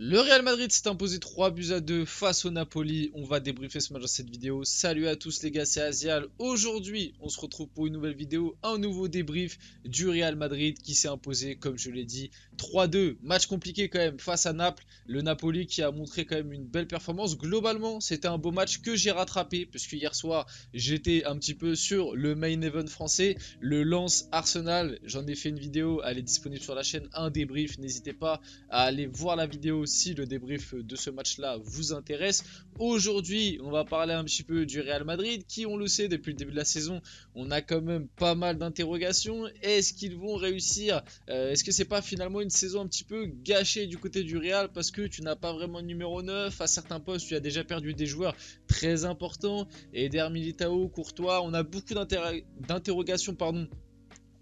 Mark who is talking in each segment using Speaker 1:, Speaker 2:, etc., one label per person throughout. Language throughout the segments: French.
Speaker 1: Le Real Madrid s'est imposé 3 buts à 2 face au Napoli. On va débriefer ce match dans cette vidéo. Salut à tous les gars, c'est Azial. Aujourd'hui, on se retrouve pour une nouvelle vidéo, un nouveau débrief du Real Madrid qui s'est imposé, comme je l'ai dit, 3-2. Match compliqué quand même face à Naples. Le Napoli qui a montré quand même une belle performance. Globalement, c'était un beau match que j'ai rattrapé, puisque hier soir, j'étais un petit peu sur le main event français, le Lens Arsenal. J'en ai fait une vidéo, elle est disponible sur la chaîne, un débrief. N'hésitez pas à aller voir la vidéo si le débrief de ce match-là vous intéresse. Aujourd'hui, on va parler un petit peu du Real Madrid, qui, on le sait, depuis le début de la saison, on a quand même pas mal d'interrogations. Est-ce qu'ils vont réussir? Est-ce que c'est pas finalement une saison un petit peu gâchée du côté du Real parce que tu n'as pas vraiment de numéro 9, à certains postes tu as déjà perdu des joueurs très importants, Eder Militao, Courtois, on a beaucoup d'interrogations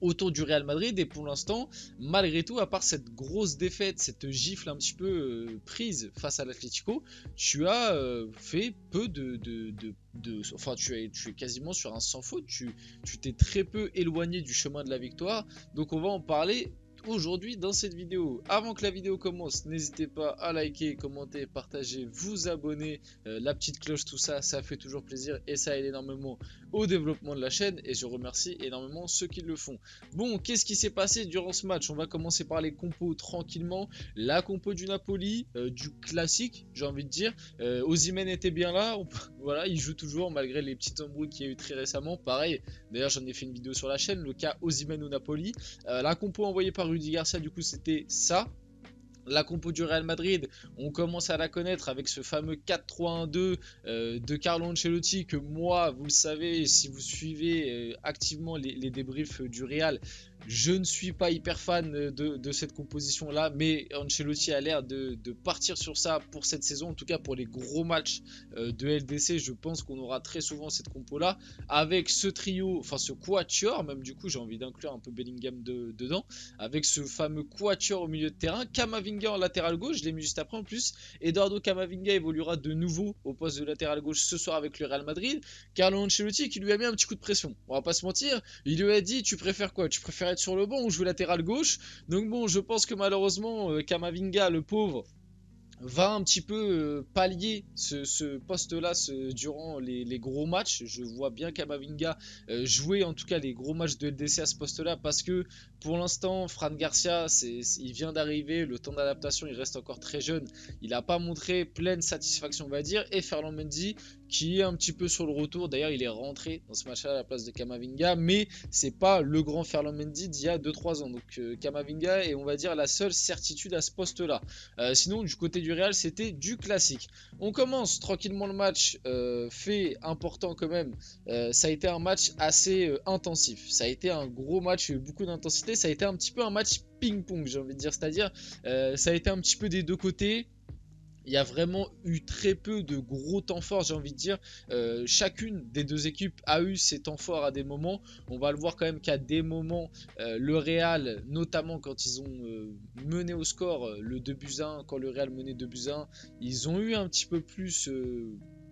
Speaker 1: autour du Real Madrid, et pour l'instant, malgré tout, à part cette grosse défaite, cette gifle un petit peu prise face à l'Atlético, tu as fait peu enfin tu es quasiment sur un sans faute, tu t'es très peu éloigné du chemin de la victoire, donc on va en parler aujourd'hui dans cette vidéo. Avant que la vidéo commence, n'hésitez pas à liker, commenter, partager, vous abonner, la petite cloche, tout ça, ça fait toujours plaisir et ça aide énormément au développement de la chaîne, et je remercie énormément ceux qui le font. Bon, qu'est-ce qui s'est passé durant ce match? On va commencer par les compos tranquillement. La compo du Napoli, du classique, j'ai envie de dire. Osimhen était bien là, voilà, il joue toujours malgré les petites embrouilles qu'il y a eu très récemment. Pareil, d'ailleurs j'en ai fait une vidéo sur la chaîne, le cas Osimhen au Napoli. La compo envoyée par Rudy Garcia, du coup, c'était ça. La compo du Real Madrid, on commence à la connaître avec ce fameux 4-3-1-2 de Carlo Ancelotti, que moi, vous le savez, si vous suivez activement les débriefs du Real, je ne suis pas hyper fan de cette composition-là, mais Ancelotti a l'air de partir sur ça pour cette saison, en tout cas pour les gros matchs de LDC. Je pense qu'on aura très souvent cette compo-là, avec ce trio, enfin ce quatuor, même du coup j'ai envie d'inclure un peu Bellingham dedans, avec ce fameux quatuor au milieu de terrain. Camavinga en latéral gauche, je l'ai mis juste après en plus. Eduardo Camavinga évoluera de nouveau au poste de latéral gauche ce soir avec le Real Madrid. Carlo Ancelotti qui lui a mis un petit coup de pression, on va pas se mentir, il lui a dit: tu préfères quoi? Tu préfères être sur le banc ou jouer latéral gauche? Donc bon, je pense que malheureusement Camavinga, le pauvre, va un petit peu pallier ce poste-là durant les gros matchs. Je vois bien Camavinga jouer en tout cas les gros matchs de LDC à ce poste-là, parce que pour l'instant, Fran Garcia, il vient d'arriver, le temps d'adaptation, il reste encore très jeune, il n'a pas montré pleine satisfaction, on va dire, et Ferland Mendy qui est un petit peu sur le retour. D'ailleurs, il est rentré dans ce match-là à la place de Camavinga, mais c'est pas le grand Ferland Mendy d'il y a 2-3 ans. Donc Camavinga est, on va dire, la seule certitude à ce poste-là. Sinon, du côté du Real, c'était du classique. On commence tranquillement le match, fait important quand même. Ça a été un match assez intensif. Ça a été un gros match, beaucoup d'intensité. Ça a été un petit peu un match ping-pong, j'ai envie de dire. C'est-à-dire, ça a été un petit peu des deux côtés. Il y a vraiment eu très peu de gros temps forts, j'ai envie de dire. Chacune des deux équipes a eu ses temps forts à des moments. On va le voir quand même qu'à des moments, le Real, notamment quand ils ont mené au score le 2-1, quand le Real menait 2-1, ils ont eu un petit peu plus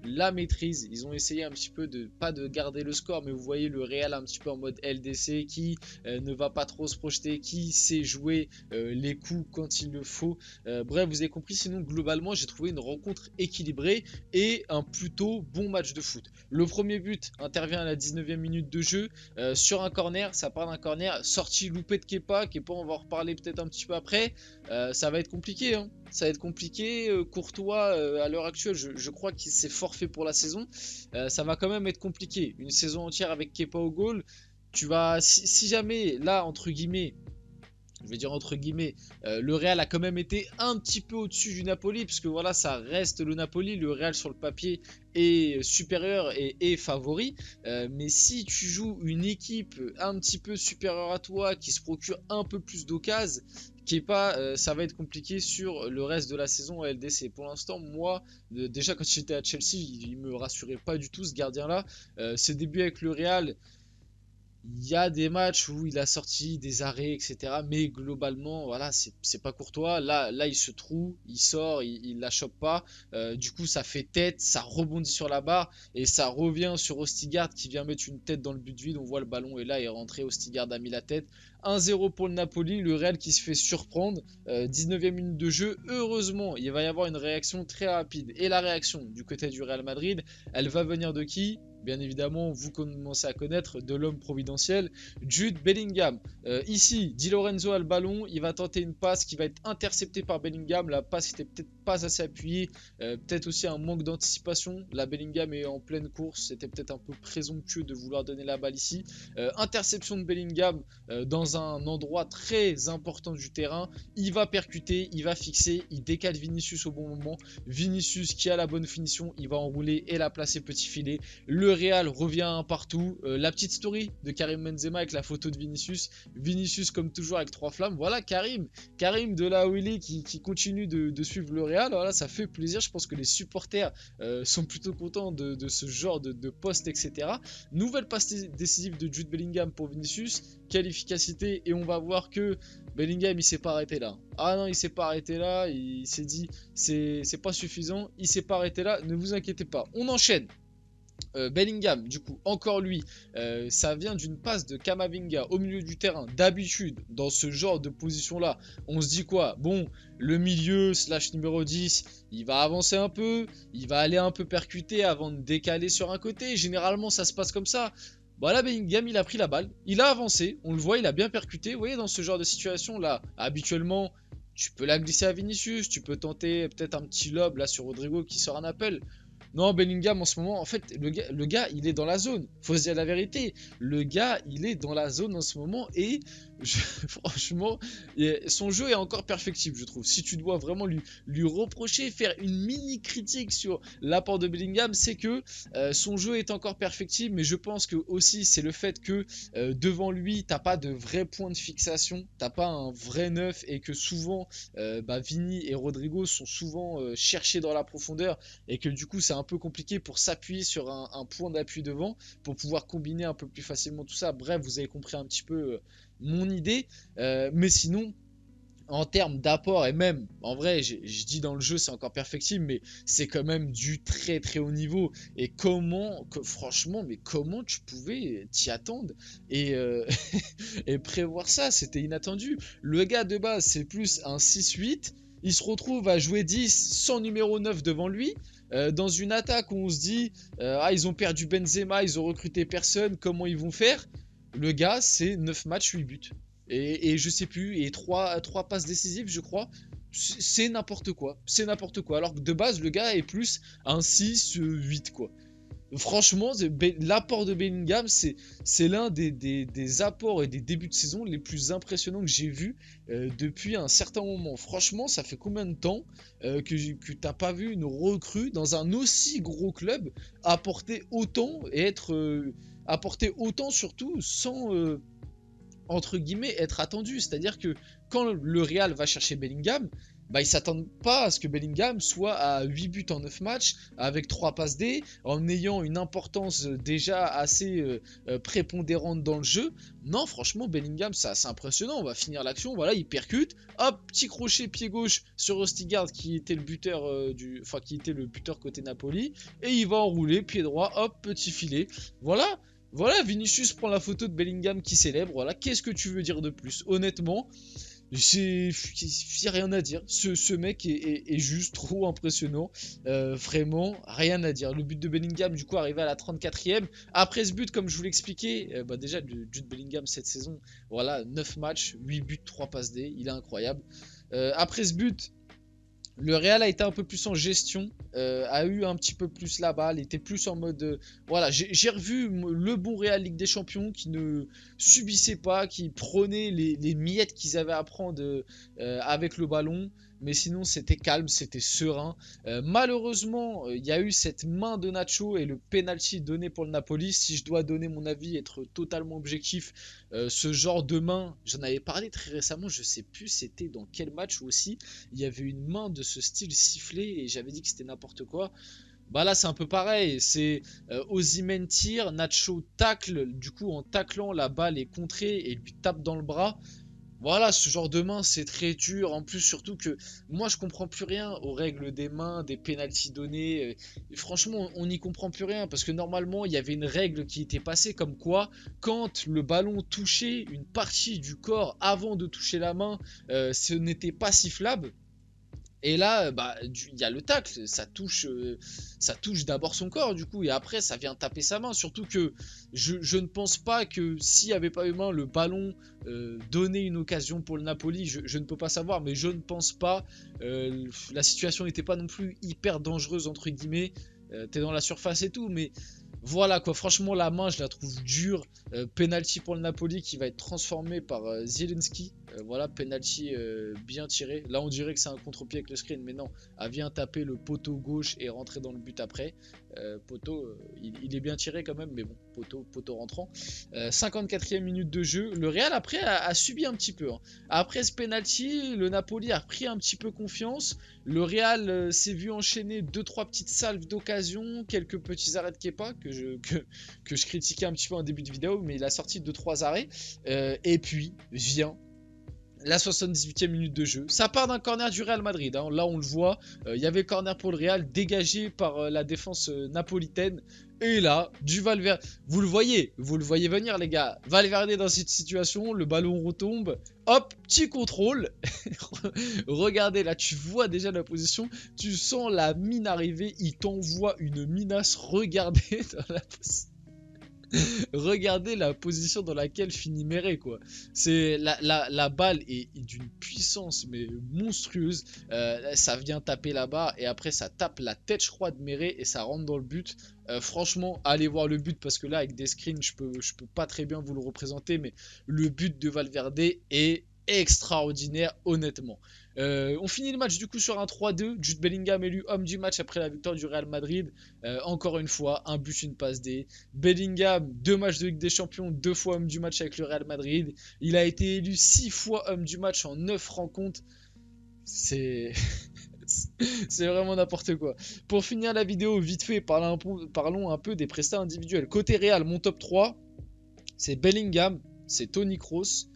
Speaker 1: la maîtrise. Ils ont essayé un petit peu pas de garder le score, mais vous voyez le Real un petit peu en mode LDC, qui ne va pas trop se projeter, qui sait jouer les coups quand il le faut. Bref, vous avez compris. Sinon, globalement, j'ai trouvé une rencontre équilibrée et un plutôt bon match de foot. Le premier but intervient à la 19e minute de jeu sur un corner. Ça part d'un corner, sortie loupée de Kepa, on va en reparler peut-être un petit peu après. Ça va être compliqué, hein. Ça va être compliqué. Courtois, à l'heure actuelle, je crois qu'il s'est forfait pour la saison. Ça va quand même être compliqué. Une saison entière avec Kepa au goal. Si jamais, là, entre guillemets, je vais dire entre guillemets, le Real a quand même été un petit peu au-dessus du Napoli, puisque voilà, ça reste le Napoli. Le Real sur le papier est supérieur et est favori, mais si tu joues une équipe un petit peu supérieure à toi, qui se procure un peu plus d'occasions, ça va être compliqué sur le reste de la saison à LDC. Pour l'instant, moi, déjà quand j'étais à Chelsea, il me rassurait pas du tout, ce gardien là. Ses débuts avec le Real, Il y a des matchs où il a sorti des arrêts, etc. Mais globalement, voilà, c'est pas courtois. Là, il se trouve, il sort, il la chope pas. Du coup, ça fait tête, ça rebondit sur la barre et ça revient sur Ostigard qui vient mettre une tête dans le but vide. On voit le ballon et là, il est rentré. Ostigard a mis la tête. 1-0 pour le Napoli. Le Real qui se fait surprendre. 19e minute de jeu. Heureusement, il va y avoir une réaction très rapide. Et la réaction du côté du Real Madrid, elle va venir de qui? Bien évidemment, vous commencez à connaître de l'homme providentiel, Jude Bellingham. Ici, Di Lorenzo a le ballon, il va tenter une passe qui va être interceptée par Bellingham. La passe était peut-être pas assez appuyée, peut-être aussi un manque d'anticipation. La Bellingham est en pleine course, c'était peut-être un peu présomptueux de vouloir donner la balle ici. Interception de Bellingham dans un endroit très important du terrain. Il va percuter, il va fixer, il décale Vinicius au bon moment. Vinicius qui a la bonne finition, il va enrouler et la placer petit filet. Le Real revient partout. La petite story de Karim Benzema avec la photo de Vinicius. Vinicius comme toujours avec 3 flammes. Voilà Karim de là où il est qui continue de suivre le Real. Voilà, ça fait plaisir. Je pense que les supporters sont plutôt contents de ce genre de poste, etc. Nouvelle passe décisive de Jude Bellingham pour Vinicius. Quelle efficacité. Et on va voir que Bellingham il s'est pas arrêté là. Ah non, il s'est pas arrêté là. Il s'est dit c'est pas suffisant. Il s'est pas arrêté là. Ne vous inquiétez pas. On enchaîne. Bellingham, du coup, encore lui, ça vient d'une passe de Camavinga au milieu du terrain. D'habitude, dans ce genre de position-là, on se dit quoi? Bon, le milieu slash numéro 10, il va avancer un peu, il va aller un peu percuter avant de décaler sur un côté. Généralement, ça se passe comme ça. Bon là, Bellingham, il a pris la balle, il a avancé, on le voit, il a bien percuté. Vous voyez, dans ce genre de situation-là, habituellement, tu peux la glisser à Vinicius, tu peux tenter peut-être un petit lob là sur Rodrigo qui sort un appel. Non, Bellingham en ce moment, en fait, le gars, il est dans la zone. Faut se dire la vérité. Le gars, il est dans la zone en ce moment et franchement, son jeu est encore perfectible, je trouve. Si tu dois vraiment lui reprocher, faire une mini critique sur l'apport de Bellingham, c'est que son jeu est encore perfectible, mais je pense que aussi c'est le fait que devant lui, t'as pas de vrai point de fixation, t'as pas un vrai neuf et que souvent, Vini et Rodrigo sont souvent cherchés dans la profondeur et que du coup, c'est un peu compliqué pour s'appuyer sur un point d'appui devant pour pouvoir combiner un peu plus facilement tout ça. Bref, vous avez compris un petit peu mon idée, mais sinon en termes d'apport et même en vrai je dis dans le jeu c'est encore perfectible mais c'est quand même du très très haut niveau et franchement mais comment tu pouvais t'y attendre et, et prévoir ça, c'était inattendu. Le gars de base c'est plus un 6-8, il se retrouve à jouer 10 sans numéro 9 devant lui. Dans une attaque où on se dit ils ont perdu Benzema, ils ont recruté personne, comment ils vont faire? Le gars c'est 9 matchs 8 buts et je sais plus et 3 passes décisives je crois. C'est n'importe quoi, alors que de base le gars est plus un 6-8 quoi. Franchement, l'apport de Bellingham, c'est l'un des apports et des débuts de saison les plus impressionnants que j'ai vus depuis un certain moment. Franchement, ça fait combien de temps que t'as pas vu une recrue dans un aussi gros club apporter autant et apporter autant surtout sans entre guillemets être attendu? C'est-à-dire que quand le Real va chercher Bellingham, ils s'attendent pas à ce que Bellingham soit à 8 buts en 9 matchs avec 3 passes D en ayant une importance déjà assez prépondérante dans le jeu. Non, franchement, Bellingham, c'est assez impressionnant. On va finir l'action, voilà, il percute, hop, petit crochet pied gauche sur Ostigard qui était le buteur qui était le buteur côté Napoli et il va enrouler pied droit, hop, petit filet. Voilà, Vinicius prend la photo de Bellingham qui célèbre. Voilà, qu'est-ce que tu veux dire de plus? Honnêtement, j'ai rien à dire. Ce mec est juste trop impressionnant. Vraiment, rien à dire. Le but de Bellingham, du coup, arrivé à la 34e. Après ce but, comme je vous l'expliquais, déjà, le Jude Bellingham cette saison, voilà, 9 matchs, 8 buts, 3 passes D. Il est incroyable. Après ce but, le Real a été un peu plus en gestion, a eu un petit peu plus la balle, était plus en mode... voilà, j'ai revu le bon Real Ligue des Champions qui ne subissait pas, qui prenait les miettes qu'ils avaient à prendre avec le ballon. Mais sinon, c'était calme, c'était serein. Malheureusement, il y a eu cette main de Nacho et le penalty donné pour le Napoli. Si je dois donner mon avis, être totalement objectif, ce genre de main, j'en avais parlé très récemment, je sais plus c'était dans quel match aussi. Il y avait une main de ce style sifflée et j'avais dit que c'était n'importe quoi. Bah là c'est un peu pareil, c'est Osimhen tire, Nacho tacle, du coup en taclant la balle est contrée et lui tape dans le bras. Voilà, ce genre de main, c'est très dur. En plus, surtout que moi, je comprends plus rien aux règles des mains, des pénaltys donnés. Et franchement, on n'y comprend plus rien parce que normalement, il y avait une règle qui était passée comme quoi, quand le ballon touchait une partie du corps avant de toucher la main, ce n'était pas sifflable. Et là, bah, il y a le tacle, ça touche d'abord son corps du coup, et après ça vient taper sa main. Surtout que je ne pense pas que s'il n'y avait pas eu main, le ballon donnait une occasion pour le Napoli. Je ne peux pas savoir, mais je ne pense pas. La situation n'était pas non plus hyper dangereuse entre guillemets. T'es dans la surface et tout, mais voilà quoi, franchement la main je la trouve dure. Penalty pour le Napoli qui va être transformé par Zielinski. Voilà, penalty bien tiré. Là on dirait que c'est un contre-pied avec le screen, mais non, elle vient taper le poteau gauche et rentrer dans le but après. Poteau, il est bien tiré quand même, mais bon, poteau rentrant. 54e minute de jeu. Le Real après a subi un petit peu. Hein. Après ce penalty, le Napoli a pris un petit peu confiance. Le Real s'est vu enchaîner 2-3 petites salves d'occasion, quelques petits arrêts de Kepa que je critiquais un petit peu en début de vidéo, mais il a sorti 2-3 arrêts. Et puis vient la 78e minute de jeu. Ça part d'un corner du Real Madrid. Hein. Là, on le voit. Il y avait corner pour le Real, dégagé par la défense napolitaine. Et là, du Valverde. Vous le voyez venir, les gars. Valverde dans cette situation, le ballon retombe. Hop, petit contrôle. Regardez, là, tu vois déjà la position. Tu sens la mine arriver. Il t'envoie une minace. Regardez dans la position. Regardez la position dans laquelle finit Meret, quoi. C'est la balle est d'une puissance mais monstrueuse. Ça vient taper là-bas et après ça tape la tête, je crois, de Meret et ça rentre dans le but. Franchement, allez voir le but parce que là avec des screens, je peux pas très bien vous le représenter, mais le but de Valverde est extraordinaire, honnêtement. On finit le match du coup sur un 3-2. Jude Bellingham élu homme du match après la victoire du Real Madrid. Encore une fois, un but, une passe D. Bellingham, 2 matchs de Ligue des Champions, 2 fois homme du match avec le Real Madrid. Il a été élu 6 fois homme du match en 9 rencontres. C'est... C'est vraiment n'importe quoi. Pour finir la vidéo, vite fait, parlons un peu des prestats individuels. Côté Real, mon top 3, c'est Bellingham, c'est Toni Kroos,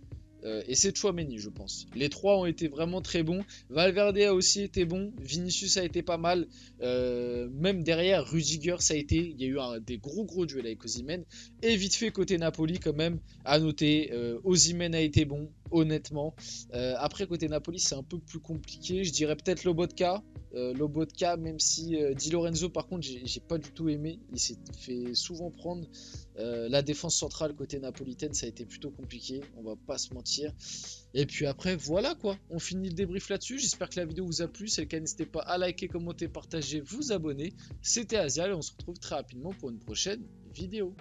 Speaker 1: et c'est Tchouaméni, je pense. Les trois ont été vraiment très bons. Valverde a aussi été bon. Vinicius a été pas mal. Même derrière, Rudiger, ça a été. Il y a eu des gros duels avec Osimhen. Et vite fait, côté Napoli, quand même, à noter, Osimhen a été bon, honnêtement. Après, côté Napoli, c'est un peu plus compliqué. Je dirais peut-être Lobotka. Lobotka, même si Di Lorenzo, par contre, j'ai pas du tout aimé. Il s'est fait souvent prendre. La défense centrale côté napolitaine, ça a été plutôt compliqué, on va pas se mentir. Et puis après, voilà quoi, on finit le débrief là-dessus. J'espère que la vidéo vous a plu. C'est le cas, n'hésitez pas à liker, commenter, partager, vous abonner. C'était Azial et on se retrouve très rapidement pour une prochaine vidéo.